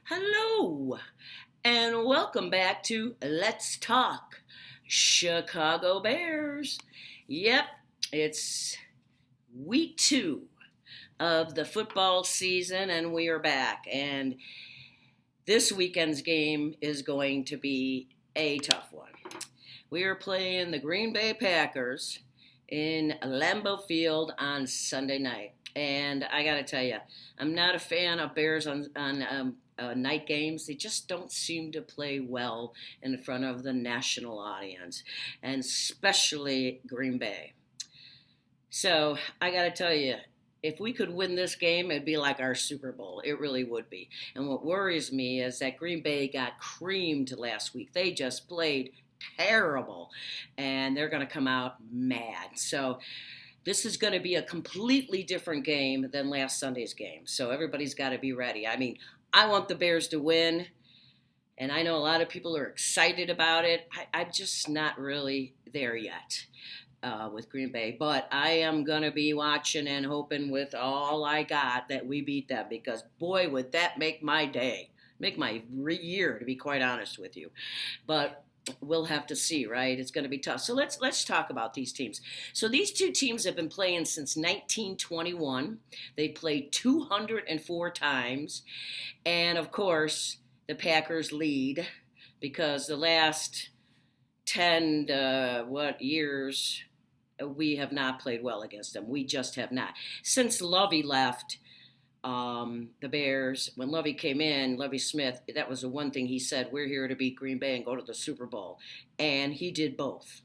Hello, and welcome back to Let's Talk Chicago Bears. Yep, it's week 2 of the football season, and we are back. And this weekend's game is going to be a tough one. We are playing the Green Bay Packers in Lambeau Field on Sunday night. And I got to tell you, I'm not a fan of Bears on night games. They just don't seem to play well in front of the national audience, and especially Green Bay. So I got to tell you, if we could win this game, it'd be like our Super Bowl. It really would be. And what worries me is that Green Bay got creamed last week. They just played terrible, and they're going to come out mad. So this is going to be a completely different game than last Sunday's game. So everybody's got to be ready. I mean, I want the Bears to win, and I know a lot of people are excited about it. I'm just not really there yet with Green Bay. But I am going to be watching and hoping with all I got that we beat them, because, boy, would that make my day, make my year, to be quite honest with you. But we'll have to see, right? It's going to be tough. So let's talk about these teams. So these two teams have been playing since 1921. They played 204 times, and of course the Packers lead because the last 10 years we have not played well against them. We just have not. Since Lovey left, the Bears, when Lovey came in, Lovey Smith, that was the one thing he said: we're here to beat Green Bay and go to the Super Bowl. And he did both.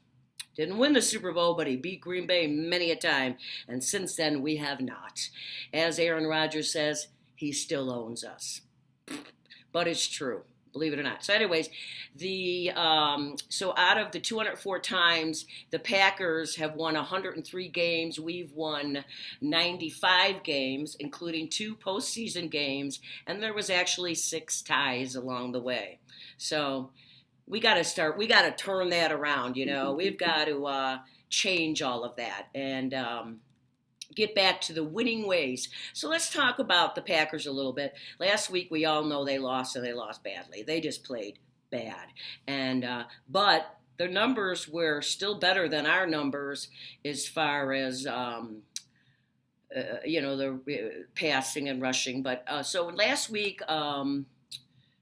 Didn't win the Super Bowl, but he beat Green Bay many a time. And since then, we have not. As Aaron Rodgers says, he still owns us. But it's true, believe it or not. So anyways, so out of the 204 times, the Packers have won 103 games. We've won 95 games, including 2 postseason games, and there was actually 6 ties along the way. So we got to turn that around. We've got to change all of that and get back to the winning ways. So let's talk about the Packers a little bit. Last week, we all know they lost, and they lost badly. They just played bad. But their numbers were still better than our numbers as far as the passing and rushing. But so last week,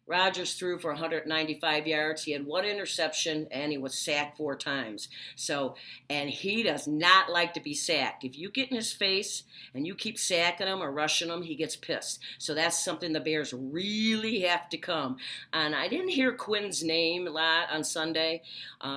Rodgers threw for 195 yards. He had 1 interception, and he was sacked 4 times. And he does not like to be sacked. If you get in his face and you keep sacking him or rushing him, he gets pissed. So that's something the Bears really have to come. And I didn't hear Quinn's name a lot on Sunday,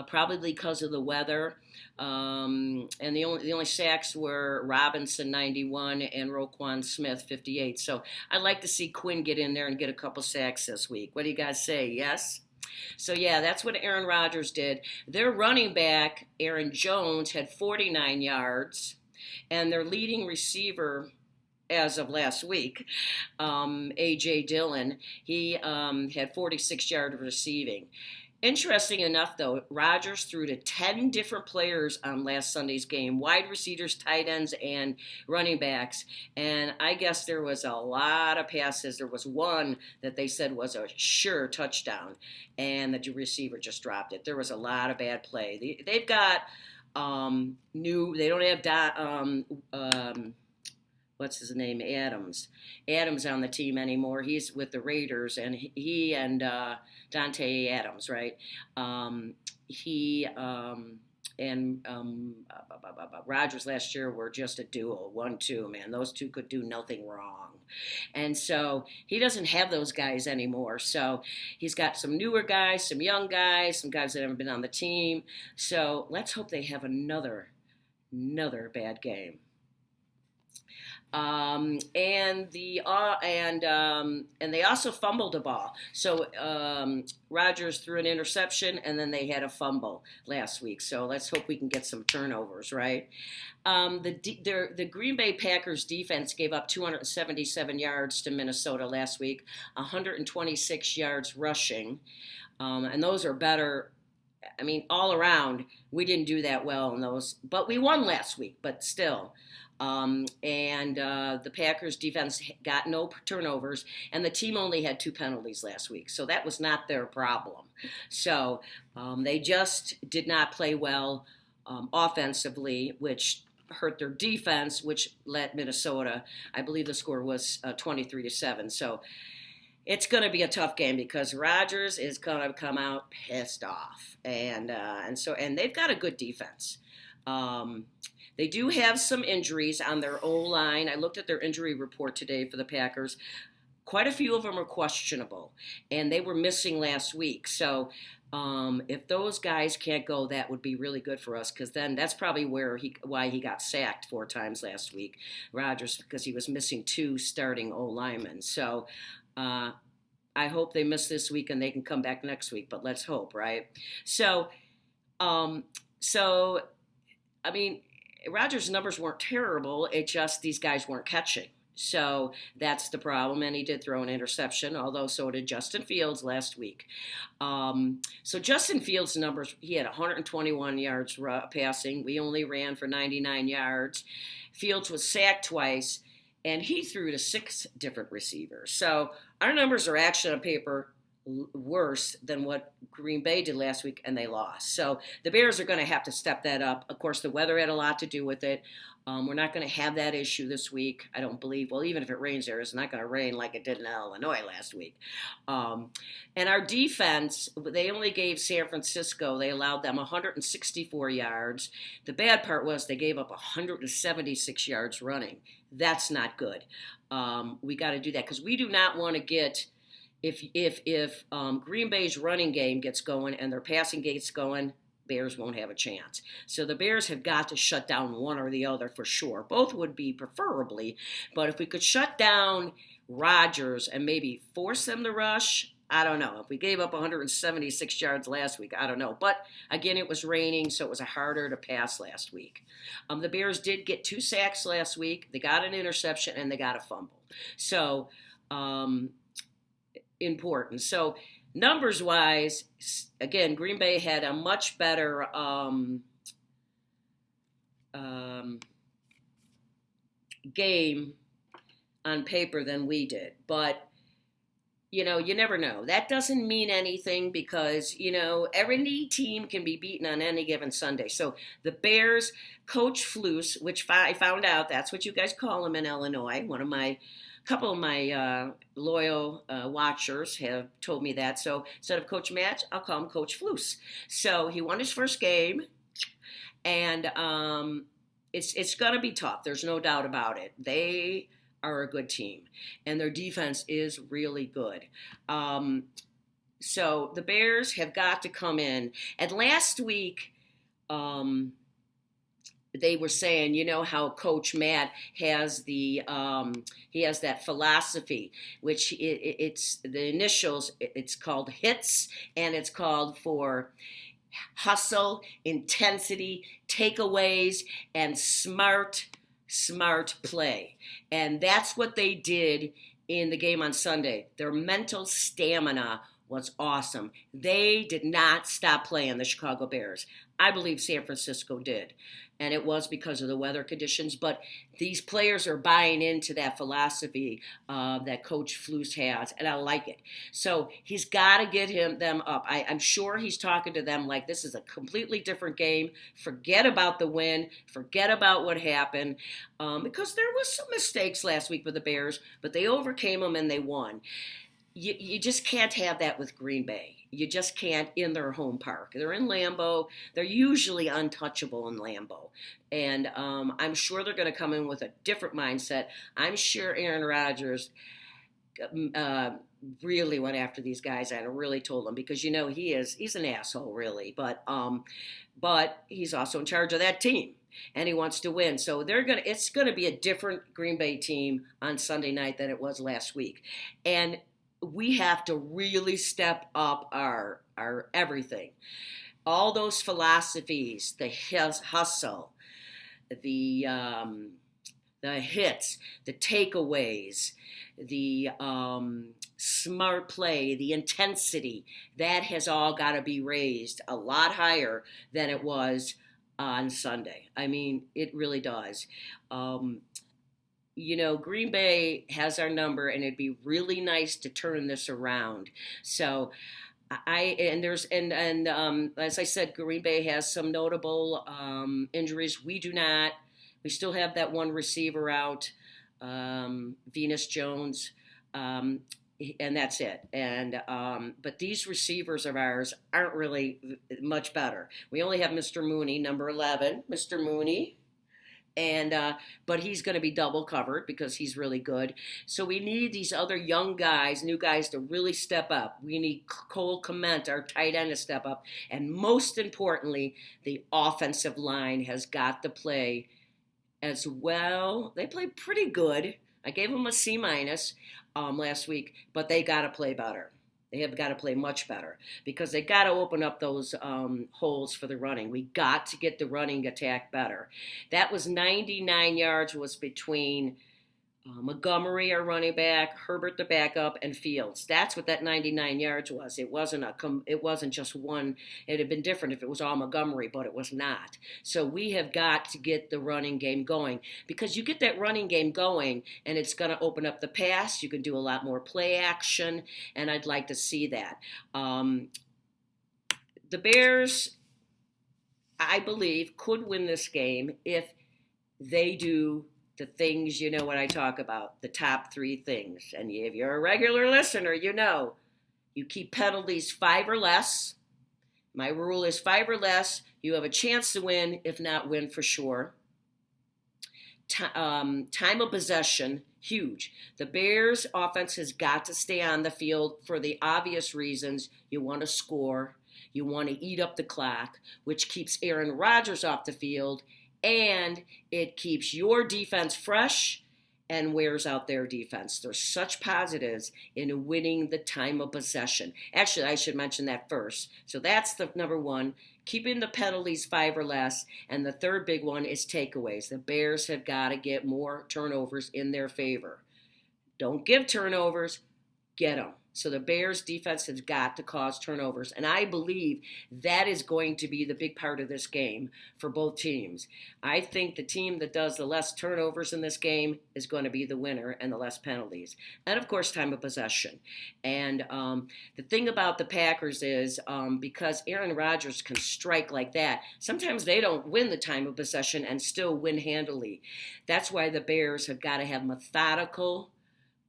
probably because of the weather. And the only sacks were Robinson 91 and Roquan Smith 58. So I'd like to see Quinn get in there and get a couple sacks this week. What do you guys say? Yes? So yeah, that's what Aaron Rodgers did. Their running back, Aaron Jones, had 49 yards, and their leading receiver as of last week, A.J. Dillon, he had 46 yards receiving. Interesting enough, though, Rodgers threw to 10 different players on last Sunday's game: wide receivers, tight ends, and running backs. And I guess there was a lot of passes. There was one that they said was a sure touchdown, and the receiver just dropped it. There was a lot of bad play. They've got they don't have what's his name, Adams on the team anymore. He's with the Raiders, and he and Dante Adams, right? He and Rodgers last year were just a duo, 1-2, man. Those two could do nothing wrong. And so he doesn't have those guys anymore. So he's got some newer guys, some young guys, some guys that haven't been on the team. So let's hope they have another bad game. And they also fumbled the ball. So Rodgers threw an interception, and then they had a fumble last week. So let's hope we can get some turnovers, right? The Green Bay Packers defense gave up 277 yards to Minnesota last week, 126 yards rushing, and those are better. I mean, all around, we didn't do that well in those, but we won last week. But still. And the Packers defense got no turnovers, and the team only had 2 penalties last week, so that was not their problem. So they just did not play well offensively, which hurt their defense, which let Minnesota. I believe the score was 23-7. So it's going to be a tough game because Rodgers is going to come out pissed off, and they've got a good defense. They do have some injuries on their O-line. I looked at their injury report today for the Packers. Quite a few of them are questionable, and they were missing last week. So if those guys can't go, that would be really good for us, because then that's probably why he got sacked 4 times last week, Rodgers, because he was missing 2 starting O-linemen. So I hope they miss this week and they can come back next week, but let's hope, right? So I mean, Rodgers' numbers weren't terrible. It just these guys weren't catching. So that's the problem, and he did throw an interception, although so did Justin Fields last week. So Justin Fields' numbers, he had 121 yards passing. We only ran for 99 yards. Fields was sacked twice, and he threw to 6 different receivers. So our numbers are actually on paper worse than what Green Bay did last week, and they lost. So the Bears are going to have to step that up. Of course, the weather had a lot to do with it. We're not going to have that issue this week, I don't believe. Well, even if it rains there, it's not going to rain like it did in Illinois last week. And our defense, they only gave San Francisco, they allowed them 164 yards. The bad part was they gave up 176 yards running. That's not good. We got to do that because we do not want to get if Green Bay's running game gets going and their passing gets going, Bears won't have a chance. So the Bears have got to shut down one or the other for sure. Both would be preferably, but if we could shut down Rodgers and maybe force them to rush, I don't know. If we gave up 176 yards last week, I don't know. But again, it was raining, so it was harder to pass last week. The Bears did get 2 sacks last week. They got an interception and they got a fumble. So important. So numbers-wise, again, Green Bay had a much better game on paper than we did. But, you never know. That doesn't mean anything because, every team can be beaten on any given Sunday. So the Bears, Coach Flus, which I found out that's what you guys call him in Illinois, couple of my loyal watchers have told me that. So instead of Coach Matt, I'll call him Coach Flus. So he won his first game, and it's going to be tough. There's no doubt about it. They are a good team, and their defense is really good. So the Bears have got to come in. And last week, they were saying, how Coach Matt has he has that philosophy, which it's the initials. It's called HITS, and it's called for hustle, intensity, takeaways, and smart play. And that's what they did in the game on Sunday. Their mental stamina was awesome. They did not stop playing, the Chicago Bears. I believe San Francisco did. And it was because of the weather conditions. But these players are buying into that philosophy that Coach Flus has, and I like it. So he's got to get them up. I'm sure he's talking to them like this is a completely different game. Forget about the win. Forget about what happened. Because there was some mistakes last week with the Bears, but they overcame them and they won. You just can't have that with Green Bay. You just can't in their home park. They're in Lambeau. They're usually untouchable in Lambeau. And I'm sure they're going to come in with a different mindset. I'm sure Aaron Rodgers really went after these guys and really told them because, he's an asshole, really. But he's also in charge of that team. And he wants to win. So it's going to be a different Green Bay team on Sunday night than it was last week. And we have to really step up our everything. All those philosophies, the hustle, the hits, the takeaways, the smart play, the intensity, that has all got to be raised a lot higher than it was on Sunday. I mean, it really does. Um, Green Bay has our number, and it'd be really nice to turn this around. So I and there's and as I said, Green Bay has some notable injuries. We do not. We still have that one receiver out, Venus Jones, um, and that's it. And but these receivers of ours aren't really much better. We only have Mr. Mooney, number 11, Mr. Mooney, and but he's going to be double covered because he's really good. So we need these other young guys, new guys, to really step up. We need Cole Kmet, our tight end, to step up, and most importantly, the offensive line has got to play as well. They played pretty good. I gave them a C minus last week, but they got to play better. They have got to play much better because they got to open up those holes for the running. We got to get the running attack better. That was 99 yards was between Montgomery, our running back, Herbert, the backup, and Fields. That's what that 99 yards was. It wasn't just one. It'd have been different if it was all Montgomery, but it was not. So we have got to get the running game going because you get that running game going, and it's going to open up the pass. You can do a lot more play action, and I'd like to see that. The Bears, I believe, could win this game if they do the things, what I talk about, the top 3 things. And if you're a regular listener, you keep penalties 5 or less. My rule is 5 or less. You have a chance to win, if not win for sure. Time of possession, huge. The Bears offense has got to stay on the field for the obvious reasons. You want to score. You want to eat up the clock, which keeps Aaron Rodgers off the field, and it keeps your defense fresh and wears out their defense. There's such positives in winning the time of possession. Actually, I should mention that first. So that's the number 1, keeping the penalties 5 or less. And the third big one is takeaways. The Bears have got to get more turnovers in their favor. Don't give turnovers, get them. So the Bears defense has got to cause turnovers. And I believe that is going to be the big part of this game for both teams. I think the team that does the less turnovers in this game is going to be the winner and the less penalties. And, of course, time of possession. And the thing about the Packers is because Aaron Rodgers can strike like that, sometimes they don't win the time of possession and still win handily. That's why the Bears have got to have methodical,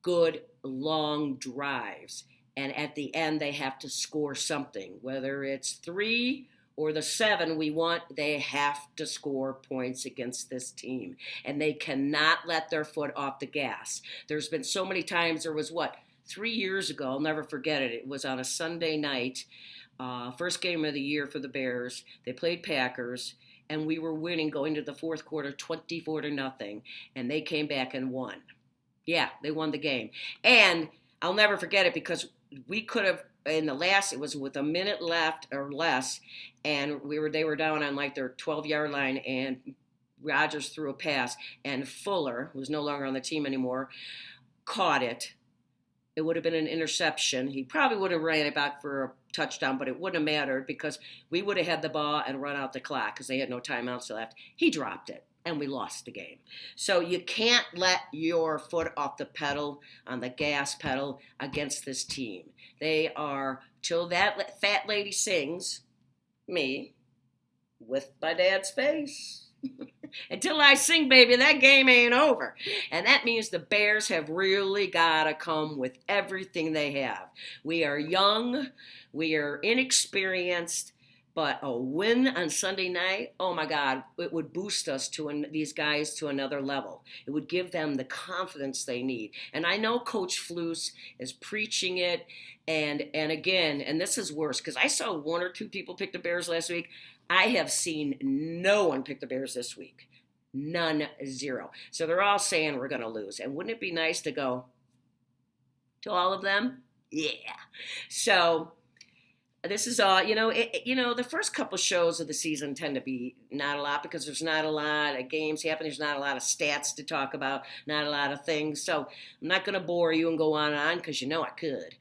good long drives, and at the end they have to score something, whether it's 3 or the 7 we want. They have to score points against this team, and they cannot let their foot off the gas. There's been so many times. There was 3 years ago, I'll never forget it. It was on a Sunday night, first game of the year for the Bears. They played Packers, and we were winning going to the fourth quarter 24-0, and they came back and won. Yeah, they won the game. And I'll never forget it because we could have, in the last, it was with a minute left or less, and they were down on their 12-yard line, and Rodgers threw a pass, and Fuller, who's no longer on the team anymore, caught it. It would have been an interception. He probably would have ran it back for a touchdown, but it wouldn't have mattered because we would have had the ball and run out the clock because they had no timeouts left. He dropped it, and we lost the game. So you can't let your foot off the pedal, on the gas pedal, against this team. They are, till that fat lady sings, me, with my dad's face. Until I sing, baby, that game ain't over. And that means the Bears have really got to come with everything they have. We are young, we are inexperienced, but a win on Sunday night, oh my God, it would boost us these guys to another level. It would give them the confidence they need. And I know Coach Flus is preaching it, and again, and this is worse, because I saw 1 or 2 people pick the Bears last week. I have seen no one pick the Bears this week. None, 0. So they're all saying we're going to lose. And wouldn't it be nice to go to all of them? Yeah. So this is all, the first couple shows of the season tend to be not a lot because there's not a lot of games happening. There's not a lot of stats to talk about, not a lot of things. So I'm not going to bore you and go on and on because I could.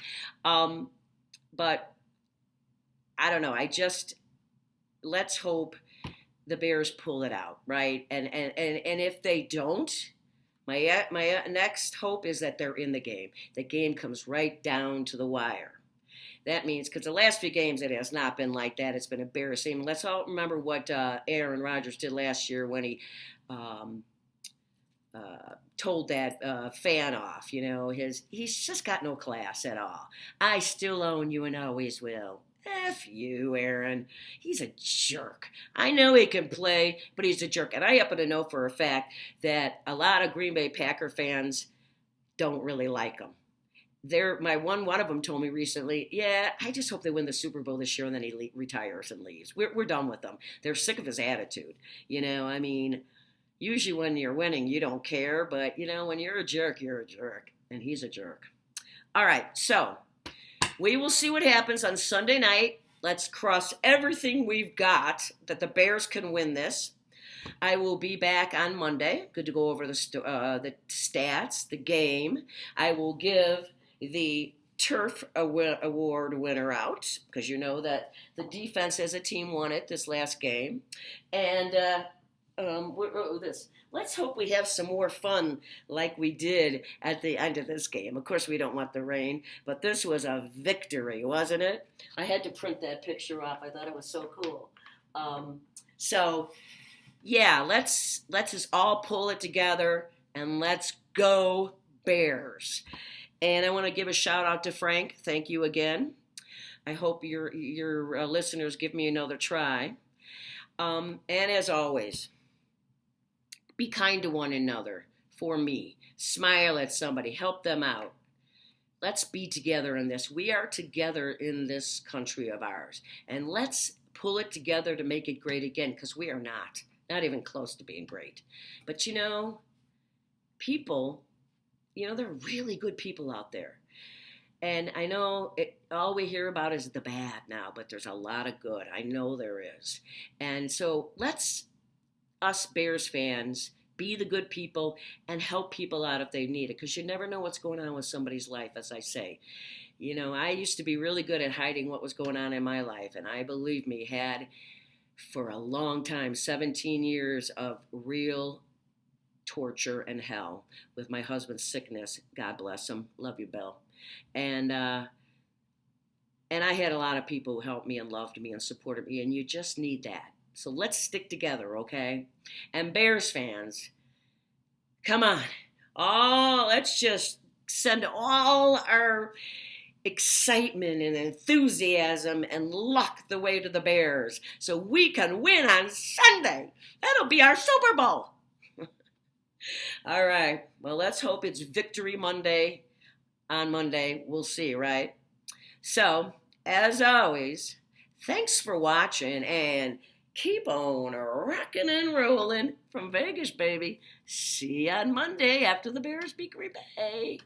But I don't know. Let's hope the Bears pull it out, right? And if they don't, my next hope is that they're in the game. The game comes right down to the wire. That means because the last few games it has not been like that. It's been embarrassing. Let's all remember what Aaron Rodgers did last year when he um, told that fan off. He's just got no class at all. I still own you and always will. F you, Aaron. He's a jerk. I know he can play, but he's a jerk. And I happen to know for a fact that a lot of Green Bay Packer fans don't really like him. One of them told me recently, yeah, I just hope they win the Super Bowl this year and then he retires and leaves. We're done with them. They're sick of his attitude. I mean, usually when you're winning, you don't care, but when you're a jerk, and he's a jerk. All right, so we will see what happens on Sunday night. Let's cross everything we've got that the Bears can win this. I will be back on Monday. Good to go over the stats, the game. I will give the Turf Award winner out because you know that the defense as a team won it this last game. And let's hope we have some more fun like we did at the end of this game. Of course, we don't want the rain, but this was a victory, wasn't it? I had to print that picture off. I thought it was so cool. Yeah, let's just all pull it together and let's go Bears. And I want to give a shout out to Frank. Thank you again. I hope your listeners give me another try. And as always, be kind to one another for me. Smile at somebody. Help them out. Let's be together in this. We are together in this country of ours. And let's pull it together to make it great again because we are not even close to being great. But people, there are really good people out there. And I know all we hear about is the bad now, but there's a lot of good. I know there is. And so let's, us Bears fans, be the good people and help people out if they need it because you never know what's going on with somebody's life, as I say. I used to be really good at hiding what was going on in my life, and I, believe me, had for a long time, 17 years of real torture and hell with my husband's sickness. God bless him. Love you, Bill. And I had a lot of people who helped me and loved me and supported me, and you just need that. So let's stick together, okay? And Bears fans, come on. Let's just send all our excitement and enthusiasm and luck the way to the Bears so we can win on Sunday. That'll be our Super Bowl. All right. Well, let's hope it's Victory Monday on Monday. We'll see, right? So, as always, thanks for watching and keep on rocking and rolling from Vegas, baby. See you on Monday after the Bears beat Green Bay.